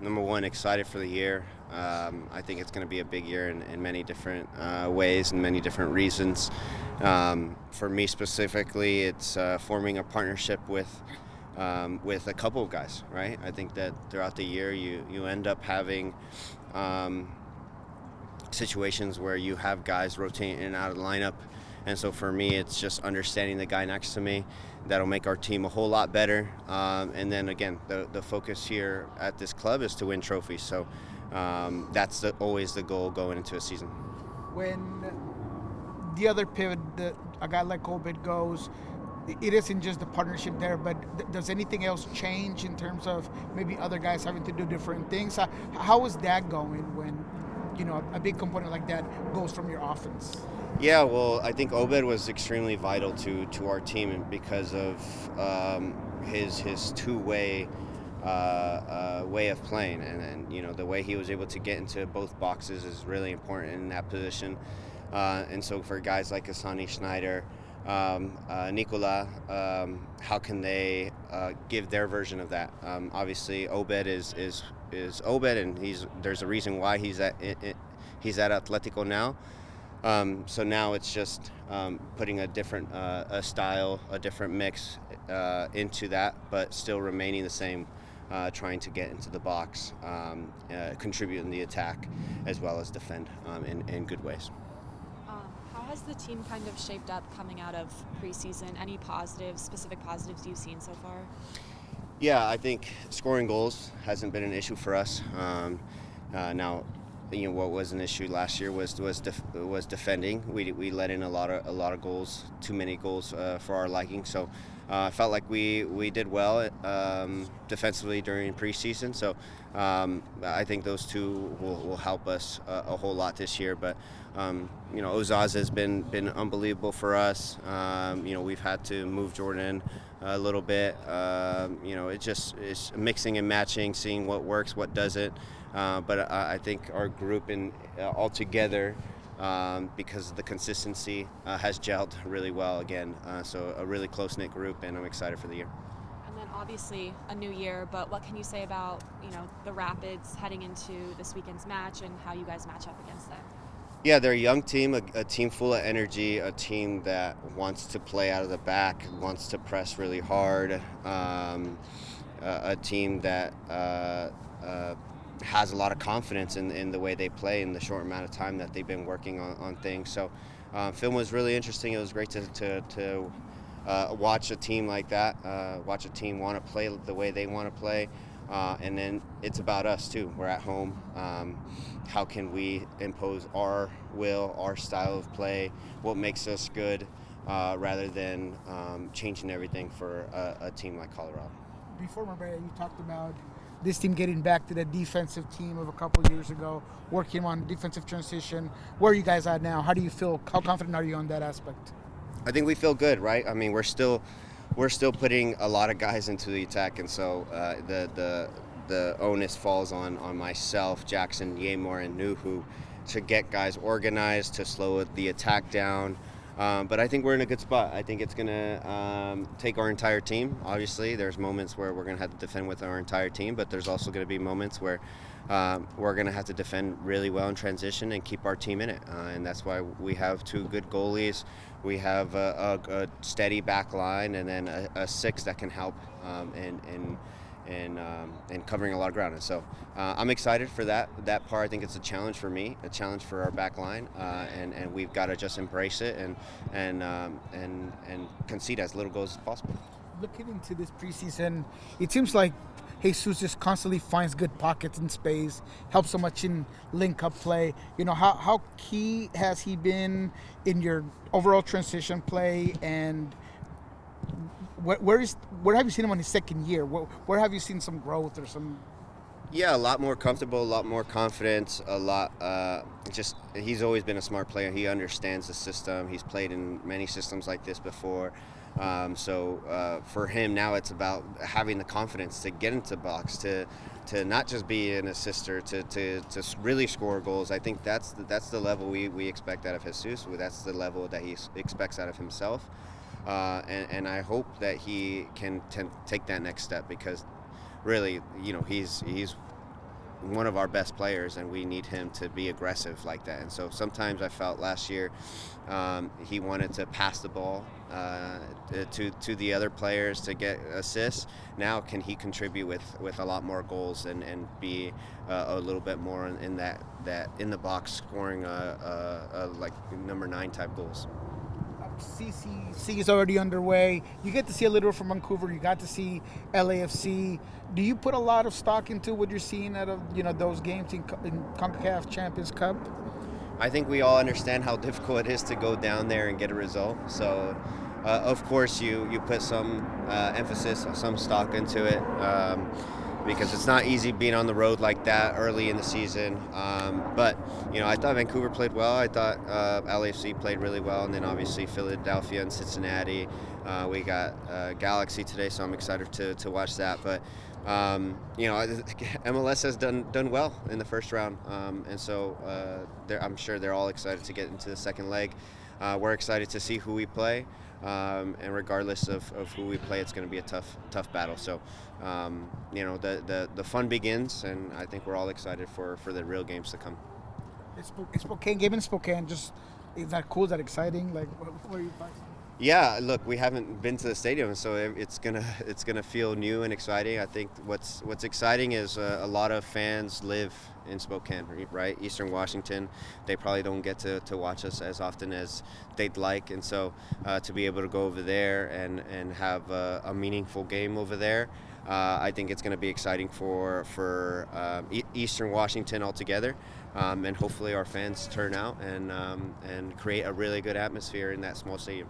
Number one, excited for the year. I think it's going to be a big year in many different ways and many different reasons. For me specifically, it's forming a partnership with a couple of guys, right? I think that throughout the year, you end up having situations where you have guys rotating in and out of the lineup. And so for me, it's just understanding the guy next to me. That'll make our team a whole lot better. And then again, the focus here at this club is to win trophies. So that's always the goal going into a season. When the other pivot, a guy like Obed goes, it isn't just the partnership there, but does anything else change in terms of maybe other guys having to do different things? How is that going when, a big component like that goes from your offense? Yeah, well, I think Obed was extremely vital to our team because of his two-way way of playing, and the way he was able to get into both boxes is really important in that position. And so for guys like Asani Schneider, Nicola, how can they give their version of that? Obviously, Obed is Obed, and there's a reason why he's at Atletico now. So now it's just putting a different a style, a different mix into that, but still remaining the same, trying to get into the box, contribute in the attack, as well as defend in good ways. How has the team kind of shaped up coming out of preseason? Any specific positives you've seen so far? Yeah, I think scoring goals hasn't been an issue for us. Now, what was an issue last year was defending. We let in a lot of goals, too many goals for our liking. So I felt like we did well defensively during preseason. So I think those two will help us a whole lot this year. But Ozaz has been unbelievable for us. We've had to move Jordan a little bit. It's mixing and matching, seeing what works, what doesn't. But I think our group all together, because of the consistency, has gelled really well again. So a really close-knit group, and I'm excited for the year. And then obviously a new year, but what can you say about the Rapids heading into this weekend's match and how you guys match up against them? Yeah, they're a young team, a team full of energy, a team that wants to play out of the back, wants to press really hard, a team that has a lot of confidence in the way they play in the short amount of time that they've been working on things. So film was really interesting. It was great to watch a team like that, watch a team want to play the way they want to play. And then it's about us too. We're at home. How can we impose our will, our style of play, what makes us good, rather than changing everything for a team like Colorado? Before Marbella, you talked about this team getting back to the defensive team of a couple of years ago, working on defensive transition. Where are you guys at now? How do you feel? How confident are you on that aspect? I think we feel good, right? I mean, we're still putting a lot of guys into the attack, and so the onus falls on myself, Jackson, Yamor, and Nuhu to get guys organized, to slow the attack down. But I think we're in a good spot. I think it's going to take our entire team. Obviously, there's moments where we're going to have to defend with our entire team, but there's also going to be moments where we're going to have to defend really well in transition and keep our team in it. And that's why we have two good goalies. We have a steady back line, and then a six that can help and covering a lot of ground. And so I'm excited for that part. I think it's a challenge for me, a challenge for our back line, and we've got to just embrace it and concede as little goals as possible. Looking into this preseason, it seems like Jesus just constantly finds good pockets in space, helps so much in link-up play. How key has he been in your overall transition play, and where have you seen him on his second year? Where have you seen some growth or some? Yeah, a lot more comfortable, a lot more confidence, a lot. He's always been a smart player. He understands the system. He's played in many systems like this before. So for him now, it's about having the confidence to get into the box, to not just be an assister, to really score goals. I think that's the level we expect out of Jesus. That's the level that he expects out of himself. And I hope that he can take that next step, because really, he's one of our best players, and we need him to be aggressive like that. And so sometimes I felt last year he wanted to pass the ball to the other players to get assists. Now can he contribute with a lot more goals and be a little bit more in that in the box scoring like number 9 type goals. CCC is already underway. You get to see a little from Vancouver. You got to see LAFC. Do you put a lot of stock into what you're seeing out of those games in CONCACAF Champions Cup? I think we all understand how difficult it is to go down there and get a result. So, of course, you put some emphasis, some stock into it. Because it's not easy being on the road like that early in the season. But I thought Vancouver played well. I thought LAFC played really well, and then obviously Philadelphia and Cincinnati. We got Galaxy today, so I'm excited to watch that. But MLS has done well in the first round, and so I'm sure they're all excited to get into the second leg. We're excited to see who we play. And regardless of who we play, it's going to be a tough battle. So, the fun begins, and I think we're all excited for the real games to come. It's Spokane, game in Spokane. Just is that cool? Is that exciting? Like, what are your thoughts? Yeah, look, we haven't been to the stadium, so it's gonna feel new and exciting. I think what's exciting is a lot of fans live in Spokane, right? Eastern Washington. They probably don't get to watch us as often as they'd like, and so to be able to go over there and have a meaningful game over there, I think it's going to be exciting for Eastern Washington altogether, and hopefully our fans turn out and create a really good atmosphere in that small stadium.